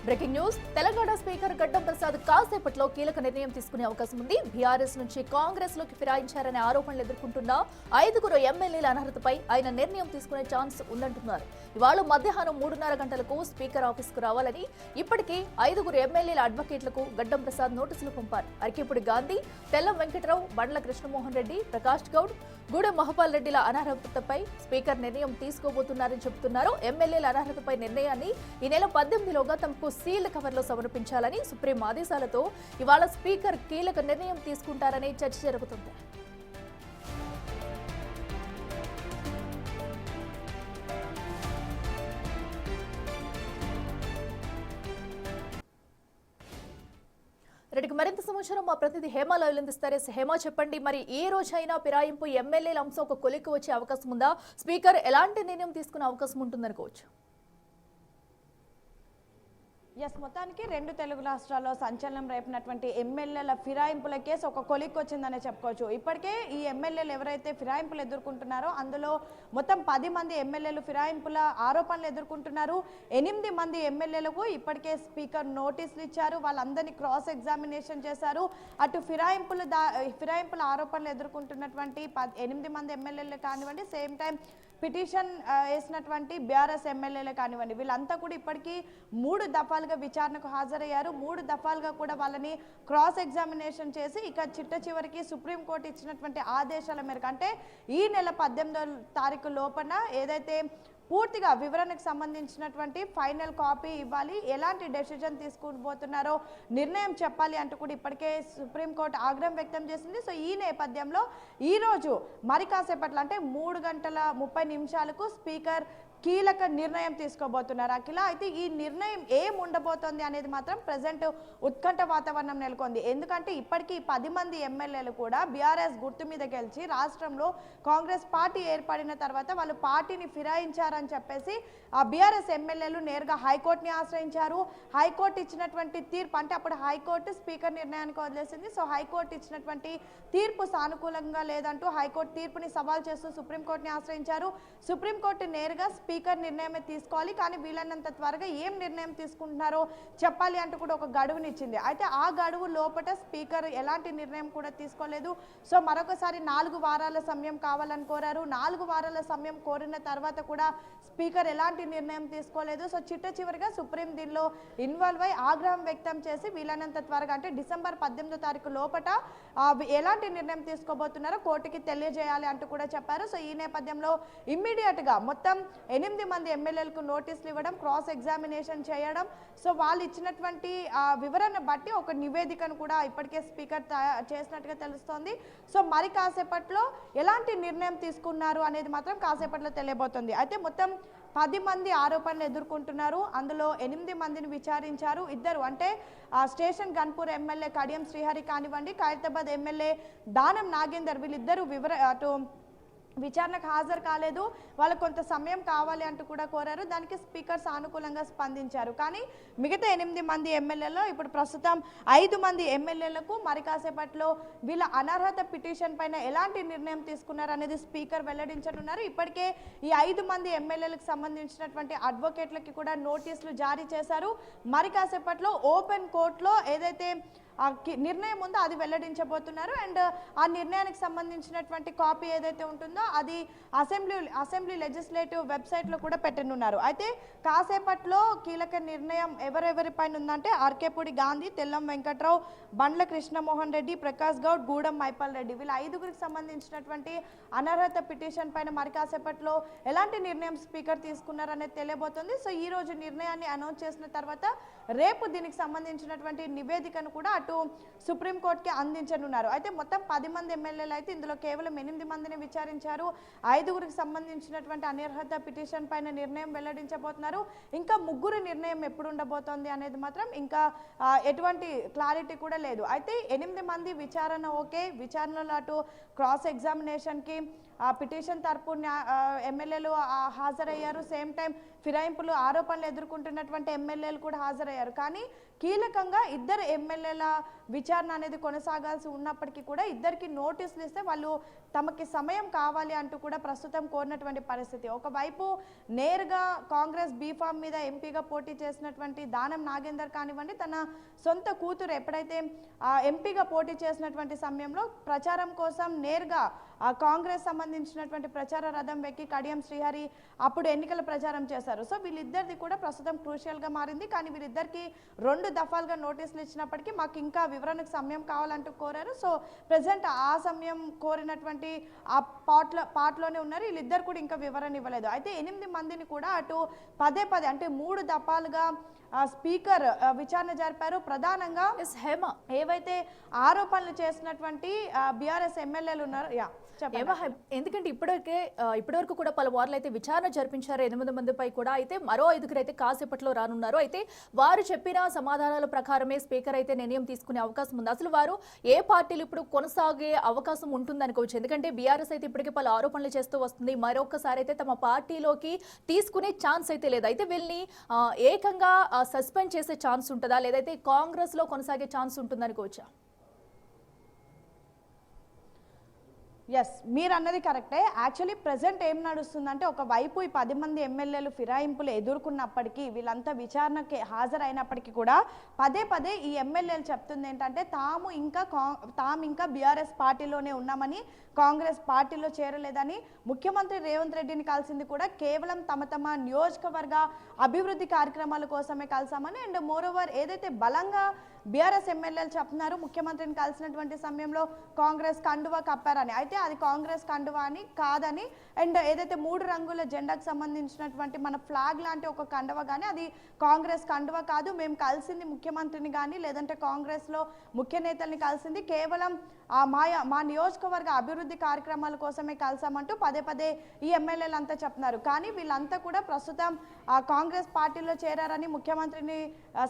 Breaking news Telangana speaker గడ్డం ప్రసాద్ కాసేపట్లో కీలక నిర్ణయం తీసుకునే అవకాశం ఉంది. బీఆర్ఎస్ నుంచి కాంగ్రెస్ లోకి ఫిరాయించారనే ఆరోపణలు ఎదుర్కొంటున్న 5 ఎమ్మెల్యేల అనర్హతపై ఆయన నిర్ణయం తీసుకునే ఛాన్స్ ఉందంటున్నారు. ఇవాళ మధ్యాహ్నం 3:30 గంటలకు స్పీకర్ ఆఫీసుకు రావాలని ఇప్పటికే 5 ఎమ్మెల్యేల అడ్వకేట్లకు గడ్డం ప్రసాద్ నోటీసులు పంపారు. అరికేపూడి గాంధీ, తెల్లం వెంకట్రావు, బండ్ల కృష్ణమోహన్ రెడ్డి, ప్రకాష్ గౌడ్, గూడెం మహపాల్ రెడ్డిల అనర్హతపై స్పీకర్ నిర్ణయం తీసుకోబోతున్నారని చెబుతున్నారు. ఎమ్మెల్యేల అనర్హతపై నిర్ణయాన్ని ఈ నెల 18లోగా తమకు సీల్డ్ కవర్లో సమర్పించాలని సుప్రీం ఆదేశాలతో ఇవాళ స్పీకర్ కీలక నిర్ణయం తీసుకుంటారనే చర్చ జరుగుతుంది. రెడ్డికి మరింత సమాచారం మా ప్రతినిధి హేమలో అందిస్తారు. హేమ, చెప్పండి, మరి ఏ రోజైనా ఫిరాయింపు ఎమ్మెల్యేల అంశం ఒక కొలిక్కి వచ్చే అవకాశం ఉందా? స్పీకర్ ఎలాంటి నిర్ణయం తీసుకునే అవకాశం ఉంటుందనుకోవచ్చు? మొత్తానికి 2 తెలుగు రాష్ట్రాల్లో సంచలనం రేపినటువంటి ఎమ్మెల్యేల ఫిరాయింపుల కేసు ఒక కొలిక్కి వచ్చిందనే చెప్పుకోవచ్చు. ఇప్పటికే ఈ ఎమ్మెల్యేలు ఎవరైతే ఫిరాయింపులు ఎదుర్కొంటున్నారో అందులో మొత్తం 10 మంది ఎమ్మెల్యేలు ఫిరాయింపుల ఆరోపణలు ఎదుర్కొంటున్నారు. 8 మంది ఎమ్మెల్యేలకు ఇప్పటికే స్పీకర్ నోటీసులు ఇచ్చారు. వాళ్ళందరినీ క్రాస్ ఎగ్జామినేషన్ చేశారు. అటు ఫిరాయింపుల ఆరోపణలు ఎదుర్కొంటున్నటువంటి 8 మంది ఎమ్మెల్యేలు కానివ్వండి, సేమ్ టైం పిటిషన్ వేసినటువంటి బీఆర్ఎస్ ఎమ్మెల్యేలే కానివ్వండి, వీళ్ళంతా కూడా ఇప్పటికీ 3 దఫాలుగా విచారణకు హాజరయ్యారు. 3 దఫాలుగా కూడా వాళ్ళని క్రాస్ ఎగ్జామినేషన్ చేసి ఇక చిట్ట చివరికి సుప్రీంకోర్టు ఇచ్చినటువంటి ఆదేశాల మేరకు అంటే ఈ నెల 18వ తారీఖు లోపల ఏదైతే పూర్తిగా వివరణకు సంబంధించినటువంటి ఫైనల్ కాపీ ఇవ్వాలి, ఎలాంటి డెసిజన్ తీసుకుపోతున్నారో నిర్ణయం చెప్పాలి అంటూ కూడా ఇప్పటికే సుప్రీంకోర్టు ఆగ్రహం వ్యక్తం చేసింది. సో ఈ నేపథ్యంలో ఈరోజు మరి కాసేపట్లో అంటే 3:30 స్పీకర్ కీలక నిర్ణయం తీసుకోబోతున్నారు. అఖిల, అయితే ఈ నిర్ణయం ఏం ఉండబోతోంది అనేది మాత్రం ప్రజెంట్ ఉత్కంఠ వాతావరణం నెలకొంది. ఎందుకంటే ఇప్పటికీ 10 మంది ఎమ్మెల్యేలు కూడా బీఆర్ఎస్ గుర్తు మీద గెలిచి రాష్ట్రంలో కాంగ్రెస్ పార్టీ ఏర్పడిన తర్వాత వాళ్ళు పార్టీని ఫిరాయించారని చెప్పేసి ఆ బీఆర్ఎస్ ఎమ్మెల్యేలు నేరుగా హైకోర్టుని ఆశ్రయించారు. హైకోర్టు ఇచ్చినటువంటి తీర్పు అంటే అప్పుడు హైకోర్టు స్పీకర్ నిర్ణయానికి వదిలేసింది. సో హైకోర్టు ఇచ్చినటువంటి తీర్పు సానుకూలంగా లేదంటూ హైకోర్టు తీర్పుని సవాల్ చేస్తూ సుప్రీంకోర్టుని ఆశ్రయించారు. సుప్రీంకోర్టు నేరుగా స్పీకర్ నిర్ణయమే తీసుకోవాలి, కానీ వీలైనంత త్వరగా ఏం నిర్ణయం తీసుకుంటున్నారో చెప్పాలి అంటూ కూడా ఒక గడువునిచ్చింది. అయితే ఆ గడువు లోపల స్పీకర్ ఎలాంటి నిర్ణయం కూడా తీసుకోలేదు. సో మరొకసారి 4 వారాల సమయం కావాలని కోరారు. 4 వారాల సమయం కోరిన తర్వాత కూడా స్పీకర్ ఎలాంటి నిర్ణయం తీసుకోలేదు. సో చిట్ట చివరిగా సుప్రీం దీనిలో ఇన్వాల్వ్ అయి ఆగ్రహం వ్యక్తం చేసి వీలైనంత త్వరగా అంటే డిసెంబర్ 18వ తారీఖు లోపల ఎలాంటి నిర్ణయం తీసుకోబోతున్నారో కోర్టుకి తెలియజేయాలి అంటూ కూడా చెప్పారు. సో ఈ నేపథ్యంలో ఇమ్మీడియట్ గా మొత్తం 8 మంది ఎమ్మెల్యేలకు నోటీసులు ఇవ్వడం, క్రాస్ ఎగ్జామినేషన్ చేయడం, సో వాళ్ళు ఇచ్చినటువంటి వివరణ బట్టి ఒక నివేదికను కూడా ఇప్పటికే స్పీకర్ చేసినట్టుగా తెలుస్తోంది. సో మరి కాసేపట్లో ఎలాంటి నిర్ణయం తీసుకున్నారు అనేది మాత్రం కాసేపట్లో తెలియబోతుంది. అయితే మొత్తం 10 మంది ఆరోపణలు ఎదుర్కొంటున్నారు. అందులో 8 మందిని విచారించారు. 2 అంటే స్టేషన్ గన్పూర్ ఎమ్మెల్యే కడియం శ్రీహరి కానివ్వండి, ఖైరతాబాద్ ఎమ్మెల్యే దానం నాగేందర్, వీళ్ళిద్దరూ అటు విచారణకు హాజరు కాలేదు. వాళ్ళకు కొంత సమయం కావాలి అంటూ కూడా కోరారు. దానికి స్పీకర్ సానుకూలంగా స్పందించారు. కానీ మిగతా 8 మంది ఎమ్మెల్యేలో ఇప్పుడు ప్రస్తుతం 5 మంది ఎమ్మెల్యేలకు మరి కాసేపట్లో వీళ్ళ అనర్హత పిటిషన్ పైన ఎలాంటి నిర్ణయం తీసుకున్నారు అనేది స్పీకర్ వెల్లడించనున్నారు. ఇప్పటికే ఈ 5 మంది ఎమ్మెల్యేలకు సంబంధించినటువంటి అడ్వకేట్లకి కూడా నోటీసులు జారీ చేశారు. మరి కాసేపట్లో ఓపెన్ కోర్టులో ఏదైతే నిర్ణయం ఉందో అది వెల్లడించబోతున్నారు. అండ్ ఆ నిర్ణయానికి సంబంధించినటువంటి కాపీ ఏదైతే ఉంటుందో అది అసెంబ్లీ లెజిస్లేటివ్ వెబ్సైట్లో కూడా పెట్టనున్నారు. అయితే కాసేపట్లో కీలక నిర్ణయం ఎవరెవరి పైన ఉందంటే అరికేపూడి గాంధీ, తెల్లం వెంకట్రావు, బండ్ల కృష్ణమోహన్ రెడ్డి, ప్రకాష్ గౌడ్, గూడెం మహపాల్ రెడ్డి, వీళ్ళ 5గురికి సంబంధించినటువంటి అనర్హత పిటిషన్ పైన మరి కాసేపట్లో ఎలాంటి నిర్ణయం స్పీకర్ తీసుకున్నారు అనేది తెలియబోతుంది. సో ఈ రోజు నిర్ణయాన్ని అనౌన్స్ చేసిన తర్వాత రేపు దీనికి సంబంధించినటువంటి నివేదికను కూడా అటు సుప్రీంకోర్టుకి అందించనున్నారు. అయితే మొత్తం 10 మంది ఎమ్మెల్యేలు అయితే ఇందులో కేవలం 8 మందిని విచారించారు. 5గురికి సంబంధించినటువంటి అనర్హత పిటిషన్ పైన నిర్ణయం వెల్లడించబోతున్నారు. ఇంకా 3 నిర్ణయం ఎప్పుడు ఉండబోతోంది అనేది మాత్రం ఇంకా ఎటువంటి క్లారిటీ కూడా లేదు. అయితే 8 మంది విచారణ ఓకే, విచారణలో అటు క్రాస్ ఎగ్జామినేషన్కి పిటిషన్ తరపు ఎమ్మెల్యేలు హాజరయ్యారు. సేమ్ టైం ఫిరాయింపులు ఆరోపణలు ఎదుర్కొంటున్నటువంటి ఎమ్మెల్యేలు కూడా హాజరయ్యారు. కానీ కీలకంగా ఇద్దరు ఎమ్మెల్యేల విచారణ అనేది కొనసాగాల్సి ఉన్నప్పటికీ కూడా ఇద్దరికి నోటీసులు ఇస్తే వాళ్ళు తమకి సమయం కావాలి అంటూ కూడా ప్రస్తుతం కోరినటువంటి పరిస్థితి. ఒకవైపు నేరుగా కాంగ్రెస్ బీఫామ్ మీద ఎంపీగా పోటీ చేసినటువంటి దానం నాగేందర్ కానివ్వండి, తన సొంత కూతురు ఎప్పుడైతే ఎంపీగా పోటీ చేసినటువంటి సమయంలో ప్రచారం కోసం నేరుగా కాంగ్రెస్ సంబంధించినటువంటి ప్రచార రథం వెక్కి కడియం శ్రీహరి అప్పుడు ఎన్నికల ప్రచారం చేశారు. సో వీళ్ళిద్దరిది కూడా ప్రస్తుతం క్రూషియల్గా మారింది. కానీ వీళ్ళిద్దరికి 2 దఫాలుగా నోటీసులు ఇచ్చినప్పటికీ మాకు ఇంకా వివరణకు సమయం కావాలంటూ కోరారు. సో ప్రజెంట్ ఆ సమయం కోరినటువంటి ఆ పార్ట్లోనే ఉన్నారు. వీళ్ళిద్దరు కూడా ఇంకా వివరణ ఇవ్వలేదు. అయితే 8 మందిని కూడా అటు పదే అంటే 3 దఫాలుగా స్పీకర్ విచారణ జరిపారు. ప్రధానంగా ఏవైతే ఆరోపణలు చేసినటువంటి బీఆర్ఎస్ ఎమ్మెల్యేలు ఉన్నారు. ఎందుకంటే ఇప్పటివరకు కూడా పలువార్లు అయితే విచారణ జరిపించారు 8 మందిపై కూడా. అయితే మరో 5గురు అయితే కాసేపట్లో రానున్నారు. అయితే వారు చెప్పిన సమాధానాల ప్రకారమే స్పీకర్ అయితే నిర్ణయం తీసుకునే అవకాశం ఉంది. అసలు వారు ఏ పార్టీలు ఇప్పుడు కొనసాగే అవకాశం ఉంటుంది అనుకోవచ్చు. ఎందుకంటే బీఆర్ఎస్ అయితే ఇప్పటికే పలు ఆరోపణలు చేస్తూ వస్తుంది. మరొకసారి అయితే తమ పార్టీలోకి తీసుకునే ఛాన్స్ అయితే లేదు. అయితే వీళ్ళని ఏకంగా సస్పెండ్ చేసే ఛాన్స్ ఉంటుందా, లేదైతే కాంగ్రెస్ లో కొనసాగే ఛాన్స్ ఉంటుంది అనుకోవచ్చా? ఎస్, మీరు అన్నది కరెక్టే. యాక్చువల్లీ ప్రజెంట్ ఏం నడుస్తుందంటే ఒకవైపు ఈ 10 మంది ఎమ్మెల్యేలు ఫిరాయింపులు ఎదుర్కొన్నప్పటికీ వీళ్ళంతా విచారణకి హాజరైనప్పటికీ కూడా పదే ఈ ఎమ్మెల్యేలు చెప్తుంది ఏంటంటే తాము ఇంకా బీఆర్ఎస్ పార్టీలోనే ఉన్నామని, కాంగ్రెస్ పార్టీలో చేరలేదని, ముఖ్యమంత్రి రేవంత్ రెడ్డిని కలిసింది కూడా కేవలం తమ నియోజకవర్గ అభివృద్ధి కార్యక్రమాల కోసమే కలిసామని, అండ్ మోరోవర్ ఏదైతే బలంగా బీఆర్ఎస్ ఎమ్మెల్యేలు చెప్తున్నారు ముఖ్యమంత్రిని కలిసినటువంటి సమయంలో కాంగ్రెస్ కండువా కప్పారని. అయితే అది కాంగ్రెస్ కండువా అని కాదని, అండ్ ఏదైతే 3 రంగుల జెండాకు సంబంధించినటువంటి మన ఫ్లాగ్ లాంటి ఒక కండువా కానీ అది కాంగ్రెస్ కండువా కాదు, మేము కలిసింది ముఖ్యమంత్రిని కానీ లేదంటే కాంగ్రెస్లో ముఖ్య నేతల్ని కలిసింది కేవలం మా నియోజకవర్గ అభివృద్ధి కార్యక్రమాల కోసమే కలిసామంటూ పదే ఈ ఎమ్మెల్యేలు అంతా చెప్తున్నారు. కానీ వీళ్ళంతా కూడా ప్రస్తుతం కాంగ్రెస్ పార్టీలో చేరారని, ముఖ్యమంత్రిని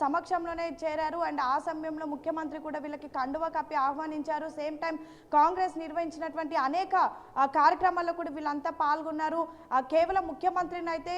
సమక్షంలోనే చేరారు. అండ్ ఆ సమయంలో ముఖ్యమంత్రి కూడా వీళ్ళకి కండువా కప్పి ఆహ్వానించారు. సేమ్ టైం కాంగ్రెస్ నిర్వహించినటువంటి అనేక కార్యక్రమాల్లో కూడా వీళ్ళంతా పాల్గొన్నారు. కేవలం ముఖ్యమంత్రిని అయితే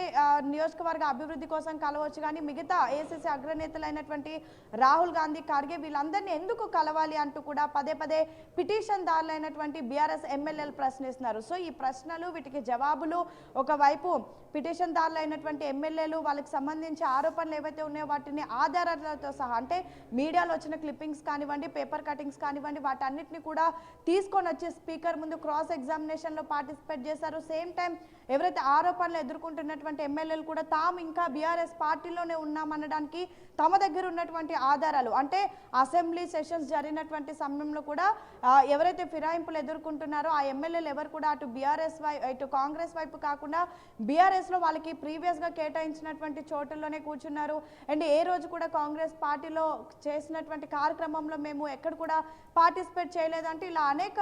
నియోజకవర్గ అభివృద్ధి కోసం కలవచ్చు కానీ మిగతా ఏసీసీ అగ్రనేతలైనటువంటి రాహుల్ గాంధీ, ఖర్గే వీళ్ళందరినీ ఎందుకు కలవాలి అంటూ కూడా పదే పిటిషన్ దారులైనటువంటి బీఆర్ఎస్ ఎమ్మెల్యేలు ప్రశ్నిస్తున్నారు. సో ఈ ప్రశ్నలు, వీటికి జవాబులు, ఒకవైపు పిటిషన్ దారులైనటువంటి ఎమ్మెల్యేలు వాళ్ళకి సంబంధించి ఆరోపణలు ఏవైతే ఉన్నాయో వాటిని ఆధారాలతో సహా, అంటే మీడియాలో వచ్చిన క్లిప్పింగ్స్ కానివ్వండి, పేపర్ కటింగ్స్ కానివ్వండి, వాటన్నిటిని కూడా తీసుకొని వచ్చి స్పీకర్ ముందు క్రాస్ ఎగ్జామినేషన్లో పార్టిసిపేట్ చేశారు. సేమ్ టైం ఎవరైతే ఆరోపణలు ఎదుర్కొంటున్నటువంటి ఎమ్మెల్యేలు కూడా తాము ఇంకా బీఆర్ఎస్ పార్టీలోనే ఉన్నామనడానికి తమ దగ్గర ఉన్నటువంటి ఆధారాలు, అంటే అసెంబ్లీ సెషన్స్ జరిగినటువంటి సమయంలో కూడా ఎవరైతే ఫిరాయింపులు ఎదుర్కొంటున్నారో ఆ ఎమ్మెల్యేలు ఎవరు కూడా అటు ఇటు కాంగ్రెస్ వైపు కాకుండా బీఆర్ఎస్లో వాళ్ళకి ప్రీవియస్గా కేటాయించినటువంటి చోటుల్లోనే కూర్చున్నారు. అండ్ ఏ రోజు కూడా కాంగ్రెస్ పార్టీలో చేసినటువంటి కార్యక్రమంలో మేము ఎక్కడ కూడా పార్టిసిపేట్ చేయలేదంటే ఇలా అనేక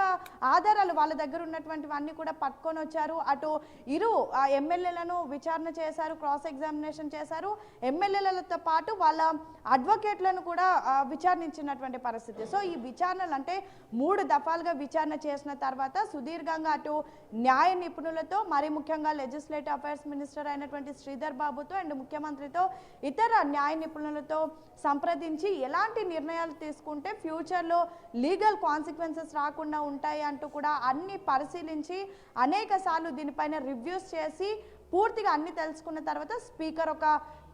ఆధారాలు వాళ్ళ దగ్గర ఉన్నటువంటివన్నీ కూడా పట్టుకొని వచ్చారు. అటు ఇరు ఎమ్మెల్యేలను విచారణ చేశారు, క్రాస్ ఎగ్జామినేషన్ చేశారు. ఎమ్మెల్యేలతో పాటు వాళ్ళ అడ్వకేట్లను కూడా విచారించినటువంటి పరిస్థితి. సో ఈ విచారణలు అంటే 3 దఫాలుగా విచారణ చేసిన తర్వాత సుదీర్ఘంగా అటు న్యాయ నిపుణులతో, మరి ముఖ్యంగా లెజిస్లేటివ్ అఫైర్స్ మినిస్టర్ అయినటువంటి శ్రీధర్ బాబుతో అండ్ ముఖ్యమంత్రితో, ఇతర న్యాయ నిపుణులతో సంప్రదించి ఎలాంటి నిర్ణయాలు తీసుకుంటే ఫ్యూచర్లో లీగల్ కాన్సిక్వెన్సెస్ రాకుండా ఉంటాయి అంటూ కూడా అన్ని పరిశీలించి అనేక సార్లు దీనిపైన రివ్యూస్ చేసి పూర్తిగా అన్ని తెలుసుకున్న తర్వాత స్పీకర్ ఒక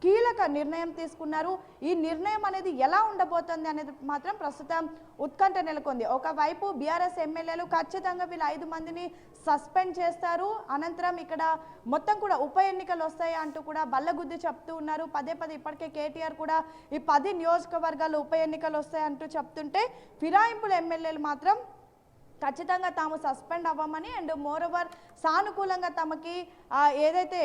కీలక నిర్ణయం తీసుకున్నారు. ఈ నిర్ణయం అనేది ఎలా ఉండబోతుంది అనేది మాత్రం ప్రస్తుతం ఉత్కంఠ నెలకొంది. ఒకవైపు బీఆర్ఎస్ ఎమ్మెల్యేలు ఖచ్చితంగా వీళ్ళు 5 మందిని సస్పెండ్ చేస్తారు, అనంతరం ఇక్కడ మొత్తం కూడా ఉప ఎన్నికలు వస్తాయి అంటూ కూడా బల్లగుద్ది చెప్తూ ఉన్నారు. పదే ఇప్పటికే కేటీఆర్ కూడా ఈ 10 నియోజకవర్గాలు ఉప ఎన్నికలు వస్తాయి అంటూ చెప్తుంటే ఫిరాయింపుల ఎమ్మెల్యేలు మాత్రం ఖచ్చితంగా తాము సస్పెండ్ అవ్వమని, అండ్ మోరోవర్ సానుకూలంగా తమకి ఏదైతే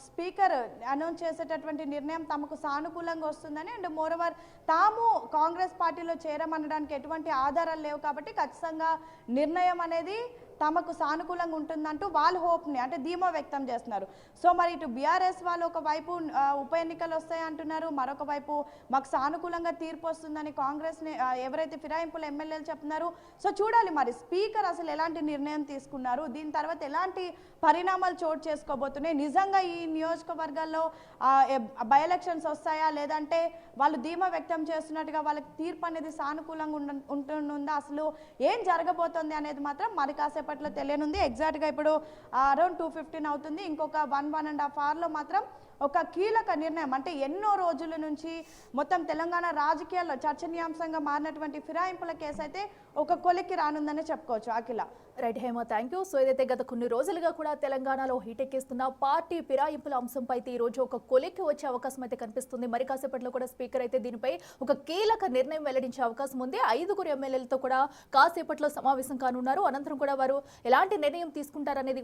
స్పీకర్ అనౌన్స్ చేసేటటువంటి నిర్ణయం తమకు సానుకూలంగా వస్తుందని, అండ్ మోరోవర్ తాము కాంగ్రెస్ పార్టీలో చేరమనడానికి ఎటువంటి ఆధారాలు లేవు కాబట్టి ఖచ్చితంగా నిర్ణయం అనేది తమకు సానుకూలంగా ఉంటుందంటూ వాళ్ళు హోప్ని అంటే ధీమా వ్యక్తం చేస్తున్నారు. సో మరి ఇటు బీఆర్ఎస్ వాళ్ళు ఒకవైపు ఉప ఎన్నికలు వస్తాయి అంటున్నారు, మరొక వైపు మాకు సానుకూలంగా తీర్పు వస్తుందని కాంగ్రెస్ని ఎవరైతే ఫిరాయింపుల ఎమ్మెల్యేలు చెప్తున్నారు. సో చూడాలి మరి స్పీకర్ అసలు ఎలాంటి నిర్ణయం తీసుకున్నారు, దీని తర్వాత ఎలాంటి పరిణామాలు చోటు చేసుకోబోతున్నాయి, నిజంగా ఈ నియోజకవర్గాల్లో బై ఎలక్షన్స్ వస్తాయా లేదంటే వాళ్ళు ధీమా వ్యక్తం చేస్తున్నట్టుగా వాళ్ళకి తీర్పు అనేది సానుకూలంగా ఉంటుందా, అసలు ఏం జరగబోతోంది అనేది మాత్రం మరి కాసేపట్లో తెలియనుంది. ఎగ్జాక్ట్గా ఇప్పుడు అరౌండ్ 2:15 అవుతుంది. ఇంకొక 1.5 అవర్లో మాత్రం ఒక కీలక నిర్ణయం అంటే ఎన్నో రోజుల నుంచి మొత్తం తెలంగాణ రాజకీయాల్లో చర్చనీయాంశంగా మారినటువంటి ఫిరాయింపుల కేసు అయితే ఒక కొలిక్కి రానుందని చెప్పుకోవచ్చు. Akhila. Right Hema, thank you. So ఏదైతే గత కొన్ని రోజులుగా కూడా తెలంగాణలో హీటెక్కిస్తున్న పార్టీ ఫిరాయింపుల అంశంపై అయితే ఈ రోజు ఒక కొలిక్కి వచ్చే అవకాశం అయితే కనిపిస్తుంది. మరి కాసేపట్లో కూడా స్పీకర్ అయితే దీనిపై ఒక కీలక నిర్ణయం వెల్లడించే అవకాశం ఉంది. 5 ఎమ్మెల్యేలతో కూడా కాసేపట్లో సమావేశం కానున్నారు. అనంతరం కూడా వారు ఎలాంటి నిర్ణయం తీసుకుంటారనేది